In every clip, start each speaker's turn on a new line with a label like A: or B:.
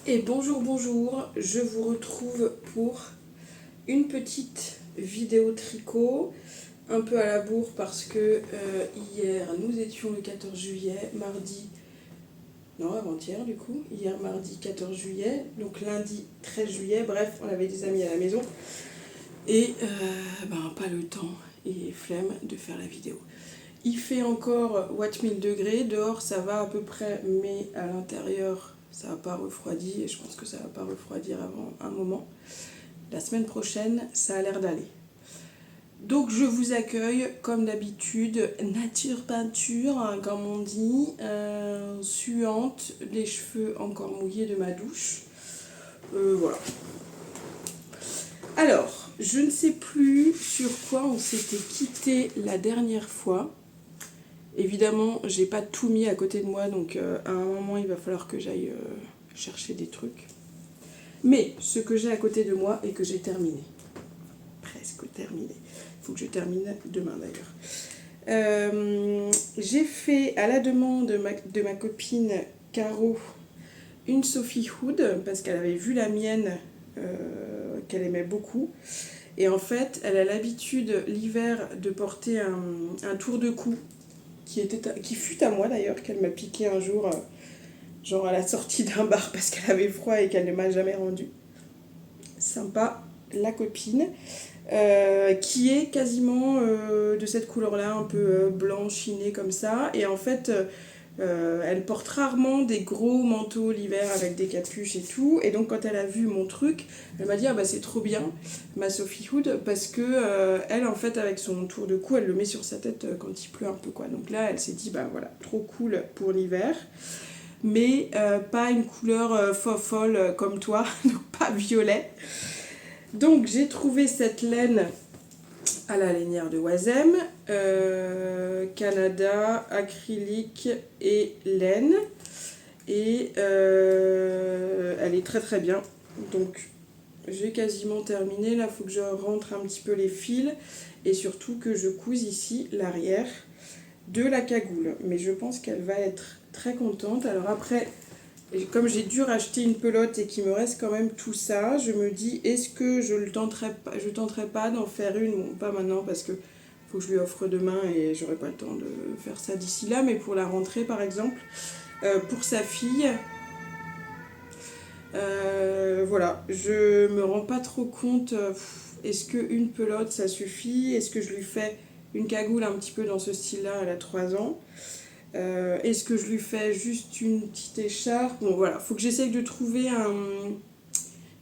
A: Et bonjour, bonjour, je vous retrouve pour une petite vidéo tricot, un peu à la bourre parce que hier nous étions le 14 juillet, mardi, non avant-hier du coup, hier mardi 14 juillet, donc lundi 13 juillet, bref, on avait des amis à la maison et pas le temps et flemme de faire la vidéo. Il fait encore Watt 1000 degrés, dehors ça va à peu près, mais à l'intérieur ça n'a pas refroidi et je pense que ça va pas refroidir avant un moment. La semaine prochaine, ça a l'air d'aller. Donc je vous accueille comme d'habitude, nature peinture, hein, comme on dit, suante, les cheveux encore mouillés de ma douche. Voilà. Alors, je ne sais plus sur quoi on s'était quitté la dernière fois. Évidemment, j'ai pas tout mis à côté de moi, donc à un moment il va falloir que j'aille chercher des trucs. Mais ce que j'ai à côté de moi et que j'ai terminé, presque terminé, il faut que je termine demain d'ailleurs. J'ai fait à la demande de ma copine Caro une Sophie Hood parce qu'elle avait vu la mienne qu'elle aimait beaucoup. Et en fait, elle a l'habitude l'hiver de porter un tour de cou qui fut à moi d'ailleurs, qu'elle m'a piqué un jour, genre à la sortie d'un bar parce qu'elle avait froid et qu'elle ne m'a jamais rendu. Sympa, la copine, qui est quasiment de cette couleur-là, un peu blanc, chiné comme ça. Et en fait, elle porte rarement des gros manteaux l'hiver avec des capuches et tout. Et donc quand elle a vu mon truc, elle m'a dit ah bah c'est trop bien ma Sophie Hood parce que elle en fait avec son tour de cou elle le met sur sa tête quand il pleut un peu quoi. Donc là elle s'est dit bah voilà trop cool pour l'hiver. Mais pas une couleur folle comme toi, donc pas violet. Donc j'ai trouvé cette laine à la lainière de Oisem, Canada, acrylique et laine. Et elle est très très bien. Donc j'ai quasiment terminé. Là, il faut que je rentre un petit peu les fils et surtout que je couse ici l'arrière de la cagoule. Mais je pense qu'elle va être très contente. Alors après, comme j'ai dû racheter une pelote et qu'il me reste quand même tout ça, je me dis est-ce que je tenterai pas d'en faire une, bon, pas maintenant parce que faut que je lui offre demain et j'aurai pas le temps de faire ça d'ici là, mais pour la rentrée par exemple, pour sa fille. Voilà, je me rends pas trop compte, est-ce qu'une pelote ça suffit? Est-ce que je lui fais une cagoule un petit peu dans ce style-là, elle a 3 ans? Est-ce que je lui fais juste une petite écharpe? Bon voilà, faut que j'essaye de trouver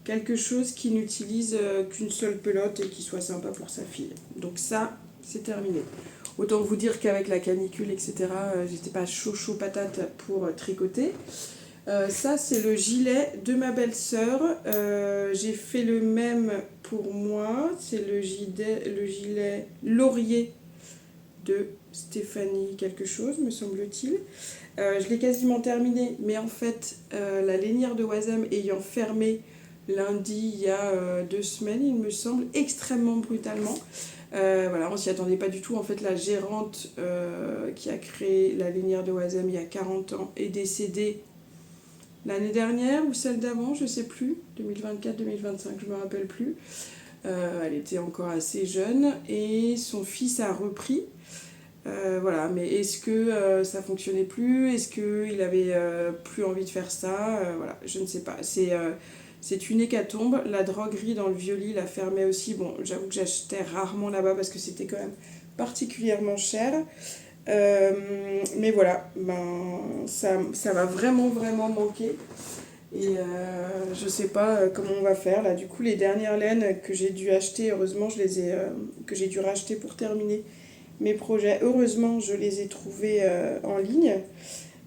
A: quelque chose qui n'utilise qu'une seule pelote et qui soit sympa pour sa fille. Donc ça, c'est terminé. Autant vous dire qu'avec la canicule, etc., j'étais pas chaud patate pour tricoter. Ça, c'est le gilet de ma belle-sœur. J'ai fait le même pour moi. C'est le gilet laurier de Stéphanie quelque chose, me semble-t-il. Je l'ai quasiment terminé, mais en fait, la lainière de Oisem ayant fermé lundi il y a 2 semaines, il me semble, extrêmement brutalement. Voilà, on s'y attendait pas du tout. En fait, la gérante qui a créé la lainière de Oisem il y a 40 ans est décédée l'année dernière ou celle d'avant, je sais plus, 2024-2025, je me rappelle plus. Elle était encore assez jeune et son fils a repris. Voilà, mais est-ce que ça fonctionnait plus? Est-ce qu'il avait plus envie de faire ça? Voilà, je ne sais pas. C'est une hécatombe. La droguerie dans le Violi la fermait aussi. Bon, j'avoue que j'achetais rarement là-bas parce que c'était quand même particulièrement cher. Mais voilà, ça va vraiment manquer. Et je sais pas comment on va faire là. Du coup, les dernières laines que j'ai dû acheter, heureusement, que j'ai dû racheter pour terminer mes projets. Heureusement, je les ai trouvés en ligne.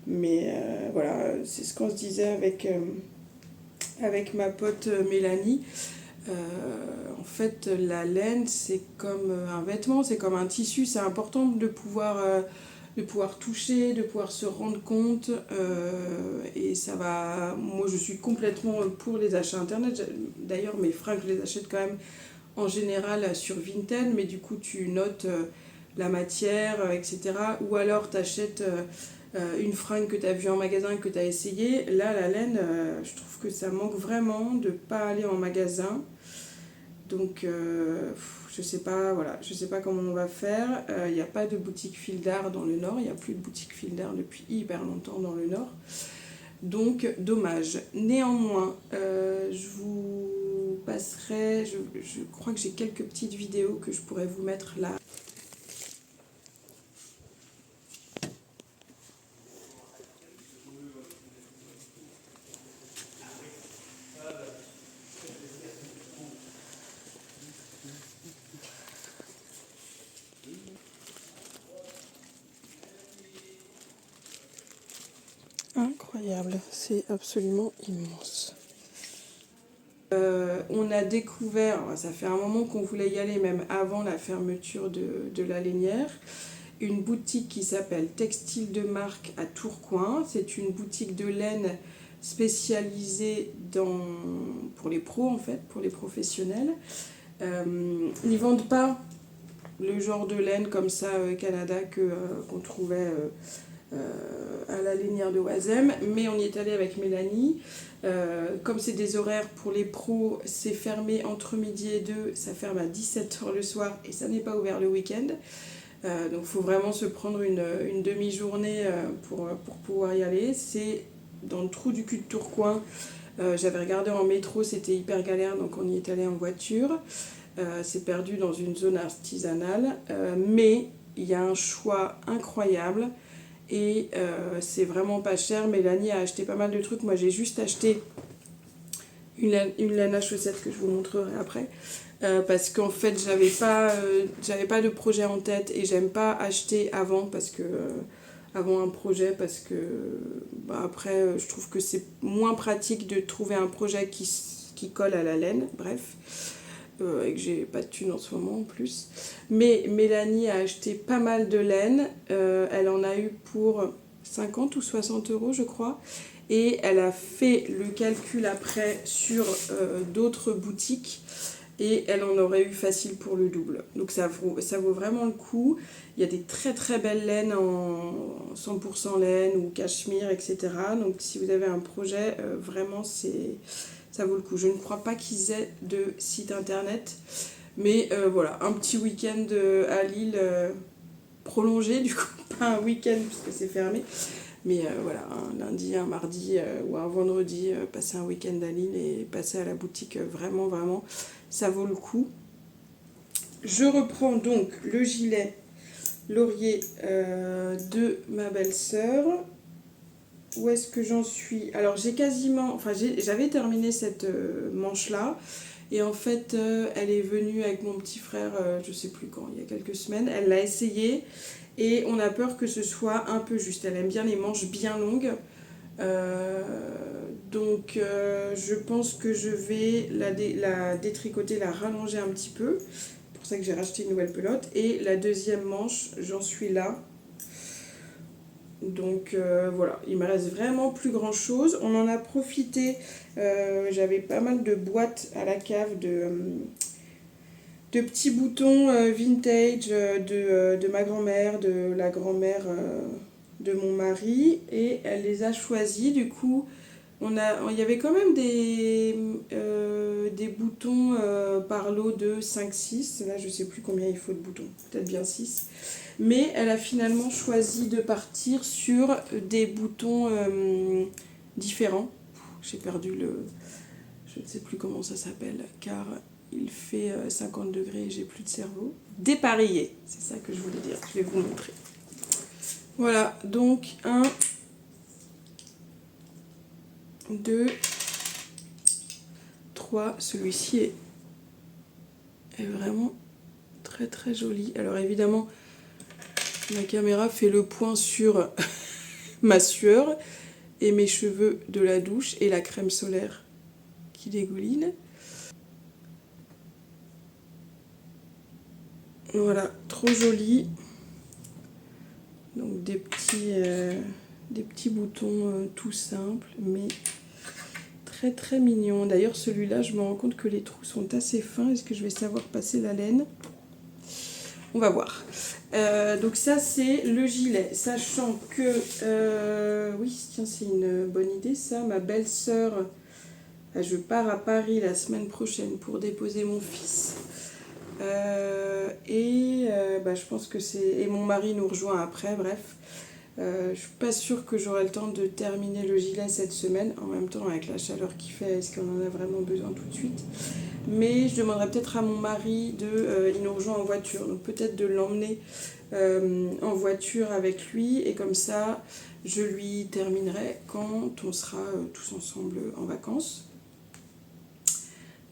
A: Mais voilà, c'est ce qu'on se disait avec ma pote Mélanie. En fait, la laine, c'est comme un vêtement, c'est comme un tissu. C'est important de pouvoir toucher, de pouvoir se rendre compte. Et ça va. Moi, je suis complètement pour les achats internet. D'ailleurs, mes fringues, je les achète quand même en général sur Vinted, mais du coup, tu notes la matière, etc. Ou alors, tu achètes une fringue que tu as vue en magasin, que tu as essayé. Là, la laine, je trouve que ça manque vraiment de pas aller en magasin. Donc, je sais pas, voilà, je sais pas comment on va faire. Il n'y a pas de boutique Fil d'Art dans le Nord. Il n'y a plus de boutique Fil d'Art depuis hyper longtemps dans le Nord. Donc, dommage. Néanmoins, je vous passerai, je crois que j'ai quelques petites vidéos que je pourrais vous mettre là. Incroyable, c'est absolument immense. On a découvert, ça fait un moment qu'on voulait y aller, même avant la fermeture de la Lénière, une boutique qui s'appelle Textile de Marque à Tourcoing. C'est une boutique de laine spécialisée pour les pros en fait, pour les professionnels. Ils ne vendent pas le genre de laine comme ça Canada qu'on trouvait à la Lénière de Oisem, mais on y est allé avec Mélanie. Comme c'est des horaires pour les pros, c'est fermé entre midi et 2, ça ferme à 17h le soir et ça n'est pas ouvert le week-end. Donc il faut vraiment se prendre une demi-journée pour pouvoir y aller. C'est dans le trou du cul de Tourcoing. J'avais regardé en métro, c'était hyper galère, donc on y est allé en voiture. C'est perdu dans une zone artisanale, mais il y a un choix incroyable. Et c'est vraiment pas cher. Mélanie a acheté pas mal de trucs. Moi j'ai juste acheté une laine à chaussettes que je vous montrerai après. Parce qu'en fait j'avais pas de projet en tête et j'aime pas acheter avant avant un projet parce que après je trouve que c'est moins pratique de trouver un projet qui colle à la laine. Bref. Et que j'ai pas de thunes en ce moment en plus. Mais Mélanie a acheté pas mal de laine. Elle en a eu pour 50 ou 60 euros, je crois. Et elle a fait le calcul après sur d'autres boutiques. Et elle en aurait eu facile pour le double. Donc ça vaut vraiment le coup. Il y a des très très belles laines en 100% laine ou cachemire, etc. Donc si vous avez un projet, vraiment ça vaut le coup. Je ne crois pas qu'ils aient de site internet. Mais voilà, un petit week-end à Lille prolongé, du coup, pas un week-end puisque c'est fermé. Mais voilà, un lundi, un mardi ou un vendredi, passer un week-end à Lille et passer à la boutique, vraiment, vraiment, ça vaut le coup. Je reprends donc le gilet laurier de ma belle-sœur. Où est-ce que j'en suis? Alors j'avais terminé cette manche-là. Et en fait, elle est venue avec mon petit frère, je sais plus quand, il y a quelques semaines. Elle l'a essayé et on a peur que ce soit un peu juste. Elle aime bien les manches bien longues. Donc je pense que je vais la détricoter, la rallonger un petit peu. C'est pour ça que j'ai racheté une nouvelle pelote. Et la deuxième manche, j'en suis là. Donc voilà, il me reste vraiment plus grand chose. On en a profité, j'avais pas mal de boîtes à la cave de petits boutons vintage de ma grand-mère, de la grand-mère de mon mari, et elle les a choisis. Du coup, il y avait quand même des boutons par lot de 5-6. Là, je sais plus combien il faut de boutons, peut-être bien 6. Mais elle a finalement choisi de partir sur des boutons différents. J'ai perdu je ne sais plus comment ça s'appelle, car il fait 50 degrés et j'ai plus de cerveau. Dépareillé, c'est ça que je voulais dire. Je vais vous montrer. Voilà, donc 1, 2, 3. Celui-ci est vraiment très très joli. Alors évidemment, la caméra fait le point sur ma sueur et mes cheveux de la douche et la crème solaire qui dégouline. Voilà, trop joli. Donc des petits boutons tout simples, mais très très mignons. D'ailleurs celui-là, je me rends compte que les trous sont assez fins. Est-ce que je vais savoir passer la laine? On va voir. Donc ça c'est le gilet, sachant que, oui tiens c'est une bonne idée ça, ma belle-sœur, je pars à Paris la semaine prochaine pour déposer mon fils. Je pense que c'est... Et mon mari nous rejoint après, bref. Je suis pas sûre que j'aurai le temps de terminer le gilet cette semaine. En même temps, avec la chaleur qu'il fait, est-ce qu'on en a vraiment besoin tout de suite? Mais je demanderai peut-être à mon mari il nous rejoint en voiture, donc peut-être de l'emmener en voiture avec lui. Et comme ça, je lui terminerai quand on sera tous ensemble en vacances.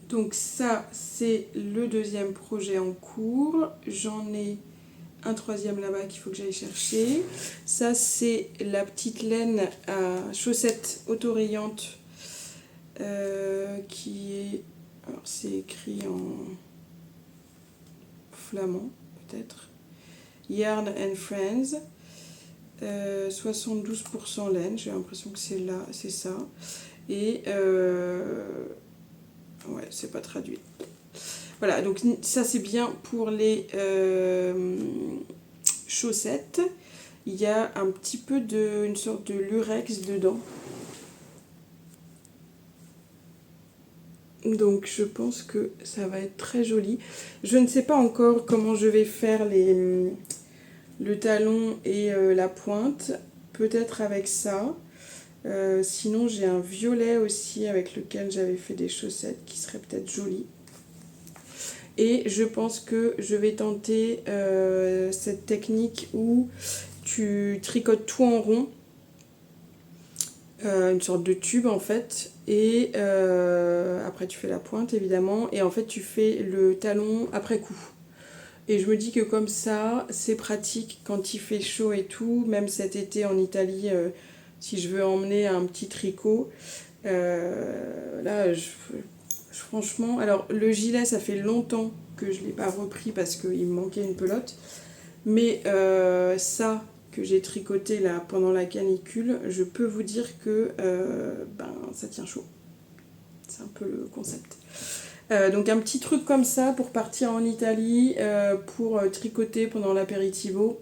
A: Donc ça, c'est le deuxième projet en cours. J'en ai un troisième là-bas qu'il faut que j'aille chercher. Ça, c'est la petite laine à chaussettes autorayantes qui est... Alors, c'est écrit en flamand, peut-être. Yarn and Friends. 72% laine, j'ai l'impression que c'est là, c'est ça. Et... ouais, c'est pas traduit. Voilà, donc ça c'est bien pour les chaussettes. Il y a un petit peu une sorte de lurex dedans. Donc je pense que ça va être très joli. Je ne sais pas encore comment je vais faire le talon et la pointe. Peut-être avec ça. Sinon j'ai un violet aussi avec lequel j'avais fait des chaussettes qui serait peut-être joli. Et je pense que je vais tenter cette technique où tu tricotes tout en rond, une sorte de tube en fait, et après tu fais la pointe évidemment, et en fait tu fais le talon après coup. Et je me dis que comme ça, c'est pratique quand il fait chaud et tout, même cet été en Italie, si je veux emmener un petit tricot. Là, franchement, alors le gilet, ça fait longtemps que je ne l'ai pas repris parce qu'il me manquait une pelote. Mais ça que j'ai tricoté là pendant la canicule, je peux vous dire que ça tient chaud. C'est un peu le concept. Donc un petit truc comme ça pour partir en Italie, pour tricoter pendant l'apéritivo.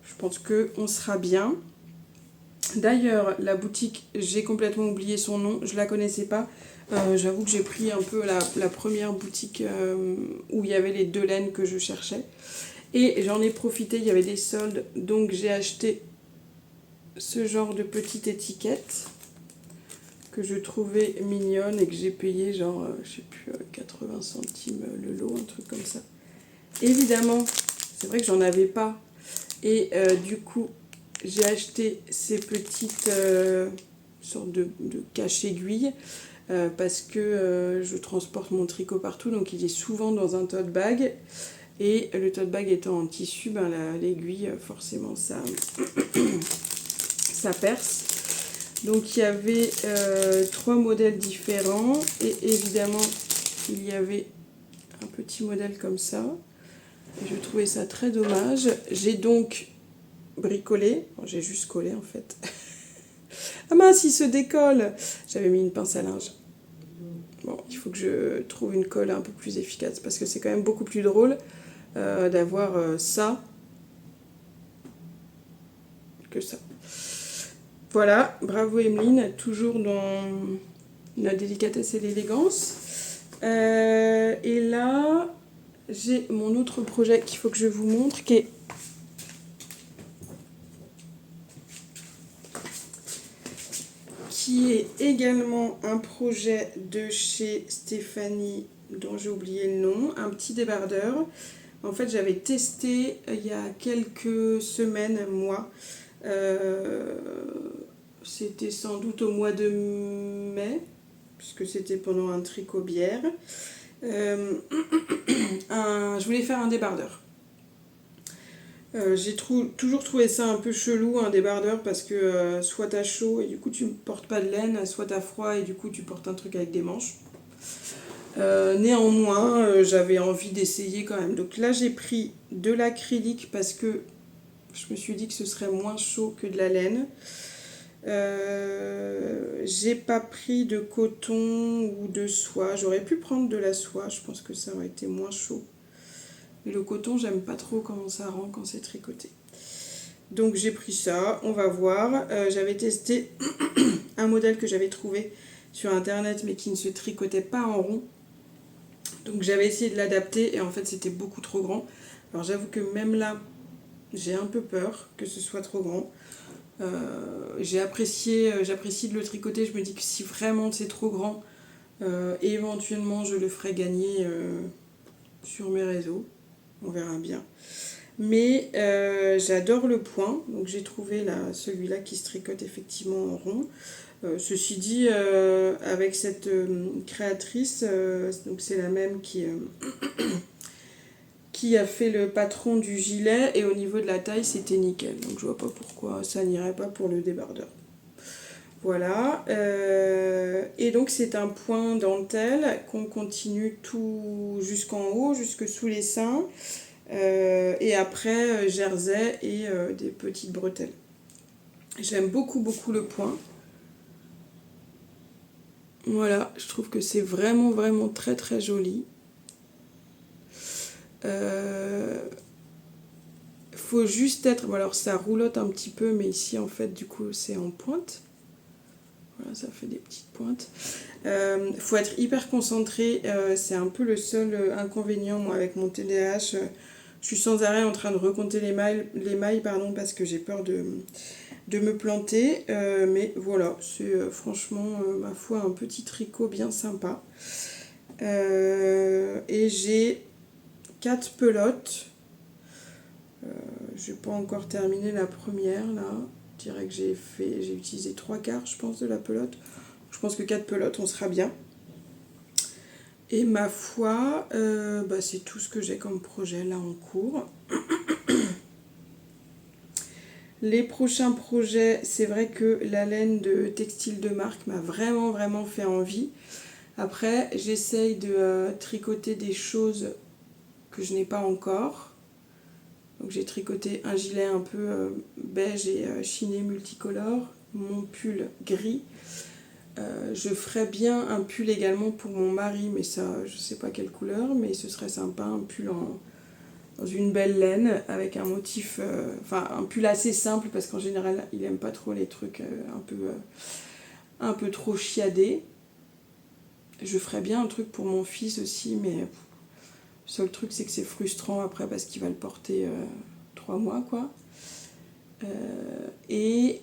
A: Je pense qu'on sera bien. D'ailleurs, la boutique, j'ai complètement oublié son nom, je la connaissais pas. J'avoue que j'ai pris un peu la première boutique où il y avait les deux laines que je cherchais. Et j'en ai profité, il y avait des soldes, donc j'ai acheté ce genre de petite étiquette que je trouvais mignonne et que j'ai payé genre, je sais plus, 80 centimes le lot, un truc comme ça. Évidemment, c'est vrai que j'en avais pas. Et du coup, j'ai acheté ces petites sortes de cache-aiguilles parce que je transporte mon tricot partout, donc il est souvent dans un tote bag. Et le tote bag étant en tissu, l'aiguille, forcément, ça perce. Donc il y avait 3 modèles différents. Et évidemment, il y avait un petit modèle comme ça. Et je trouvais ça très dommage. J'ai donc bricolé. Bon, j'ai juste collé en fait. Ah mince, il se décolle! J'avais mis une pince à linge. Bon, il faut que je trouve une colle un peu plus efficace parce que c'est quand même beaucoup plus drôle d'avoir ça que ça. Voilà, bravo Emeline, toujours dans la délicatesse et l'élégance. Et là, j'ai mon autre projet qu'il faut que je vous montre qui est également un projet de chez Stéphanie dont j'ai oublié le nom, un petit débardeur. En fait, j'avais testé il y a quelques semaines, mois. C'était sans doute au mois de mai, puisque c'était pendant un tricot bière. Je voulais faire un débardeur. J'ai toujours trouvé ça un peu chelou, un débardeur, parce que soit t'as chaud et du coup tu ne portes pas de laine, soit t'as froid et du coup tu portes un truc avec des manches. Néanmoins, j'avais envie d'essayer quand même. Donc là, j'ai pris de l'acrylique parce que je me suis dit que ce serait moins chaud que de la laine. J'ai pas pris de coton ou de soie. J'aurais pu prendre de la soie, je pense que ça aurait été moins chaud. Mais le coton, j'aime pas trop comment ça rend quand c'est tricoté. Donc j'ai pris ça, on va voir. J'avais testé un modèle que j'avais trouvé sur internet mais qui ne se tricotait pas en rond. Donc j'avais essayé de l'adapter et en fait c'était beaucoup trop grand. Alors j'avoue que même là, j'ai un peu peur que ce soit trop grand. J'apprécie de le tricoter. Je me dis que si vraiment c'est trop grand, éventuellement je le ferai gagner sur mes réseaux. On verra bien. Mais j'adore le point. Donc j'ai trouvé là, celui-là qui se tricote effectivement en rond. Ceci dit, avec cette créatrice, donc c'est la même qui a fait le patron du gilet et au niveau de la taille c'était nickel. Donc je vois pas pourquoi ça n'irait pas pour le débardeur. Voilà. Et donc c'est un point dentelle qu'on continue tout jusqu'en haut, jusque sous les seins. Et après jersey et des petites bretelles. J'aime beaucoup le point. Voilà, je trouve que c'est vraiment très joli. Faut juste être... Bon, alors ça roulotte un petit peu, mais ici en fait du coup c'est en pointe. Voilà, ça fait des petites pointes. Faut être hyper concentré, c'est un peu le seul inconvénient moi avec mon TDAH. Je suis sans arrêt en train de recompter les mailles parce que j'ai peur de me planter. Mais voilà, c'est franchement, ma foi, un petit tricot bien sympa. Et j'ai 4 pelotes. Je n'ai pas encore terminé la première là. Je dirais que j'ai utilisé 3/4 je pense de la pelote. Je pense que 4 pelotes on sera bien. Et ma foi, c'est tout ce que j'ai comme projet là en cours. Les prochains projets, c'est vrai que la laine de textile de marque m'a vraiment fait envie. Après, j'essaye de tricoter des choses que je n'ai pas encore. Donc j'ai tricoté un gilet un peu beige et chiné multicolore, mon pull gris. Je ferais bien un pull également pour mon mari, mais ça, je sais pas quelle couleur, mais ce serait sympa, un pull dans une belle laine avec un motif, un pull assez simple parce qu'en général il aime pas trop les trucs un peu trop chiadés. Je ferais bien un truc pour mon fils aussi, mais le seul truc c'est que c'est frustrant après parce qu'il va le porter 3 mois quoi. Et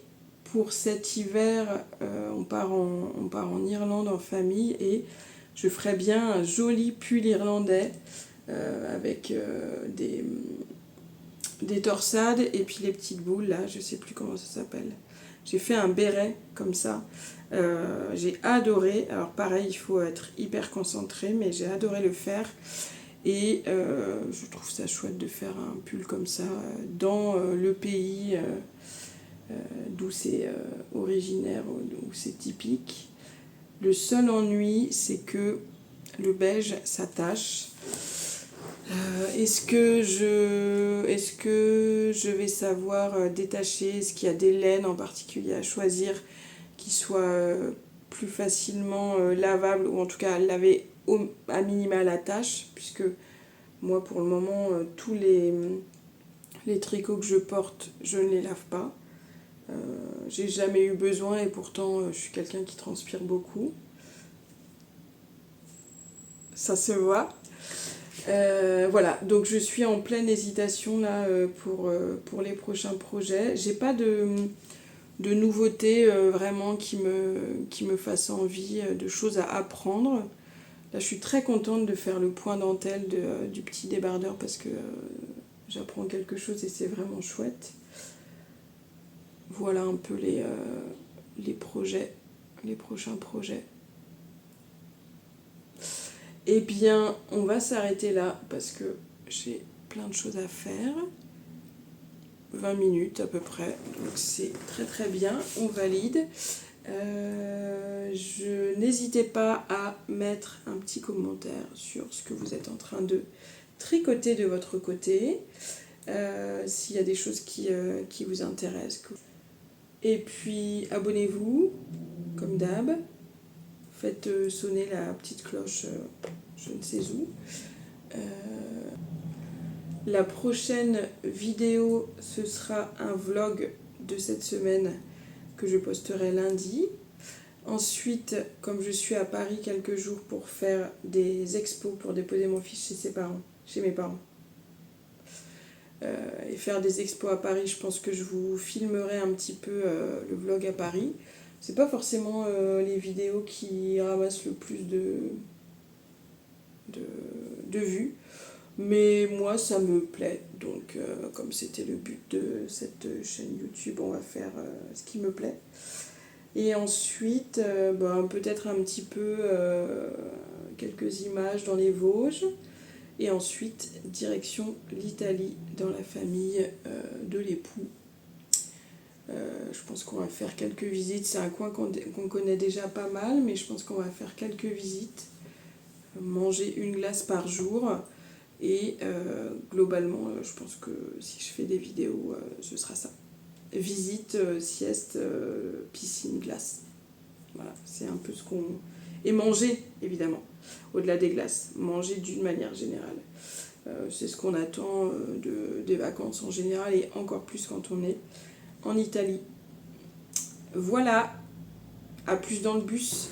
A: pour cet hiver, on part en Irlande en famille et je ferais bien un joli pull irlandais avec des torsades et puis les petites boules là, je sais plus comment ça s'appelle. J'ai fait un béret comme ça. J'ai adoré. Alors pareil, il faut être hyper concentré, mais j'ai adoré le faire. Et je trouve ça chouette de faire un pull comme ça dans le pays d'où c'est originaire, où c'est typique. Le seul ennui, c'est que le beige s'attache. Est-ce que je vais savoir détacher? Est-ce qu'il y a des laines en particulier à choisir qui soient plus facilement lavables ou en tout cas laver à minima la tâche? Puisque moi pour le moment tous les tricots que je porte je ne les lave pas. J'ai jamais eu besoin et pourtant je suis quelqu'un qui transpire beaucoup. Ça se voit. Voilà, donc je suis en pleine hésitation là pour les prochains projets. J'ai pas de nouveautés vraiment qui me fassent envie, de choses à apprendre. Là, je suis très contente de faire le point dentelle du petit débardeur parce que j'apprends quelque chose et c'est vraiment chouette. Voilà un peu les projets, les prochains projets. Eh bien, on va s'arrêter là parce que j'ai plein de choses à faire. 20 minutes à peu près, donc c'est très bien, on valide. N'hésitez pas à mettre un petit commentaire sur ce que vous êtes en train de tricoter de votre côté, s'il y a des choses qui vous intéressent. Et puis abonnez-vous, comme d'hab. Faites sonner la petite cloche, je ne sais où. La prochaine vidéo, ce sera un vlog de cette semaine que je posterai lundi. Ensuite, comme je suis à Paris quelques jours pour faire des expos, pour déposer mon fils chez mes parents, et faire des expos à Paris, je pense que je vous filmerai un petit peu le vlog à Paris. C'est pas forcément les vidéos qui ramassent le plus de vues, mais moi ça me plaît. Donc comme c'était le but de cette chaîne YouTube, on va faire ce qui me plaît. Et ensuite, peut-être un petit peu quelques images dans les Vosges. Et ensuite, direction l'Italie, dans la famille de l'époux. Je pense qu'on va faire quelques visites. C'est un coin qu'on connaît déjà pas mal, mais je pense qu'on va faire quelques visites. Manger une glace par jour. Et globalement, je pense que si je fais des vidéos, ce sera ça. Visite, sieste, piscine, glace. Voilà, c'est un peu ce qu'on... Et manger, évidemment, au-delà des glaces. Manger d'une manière générale. C'est ce qu'on attend des vacances en général et encore plus quand on est en Italie. Voilà, à plus dans le bus.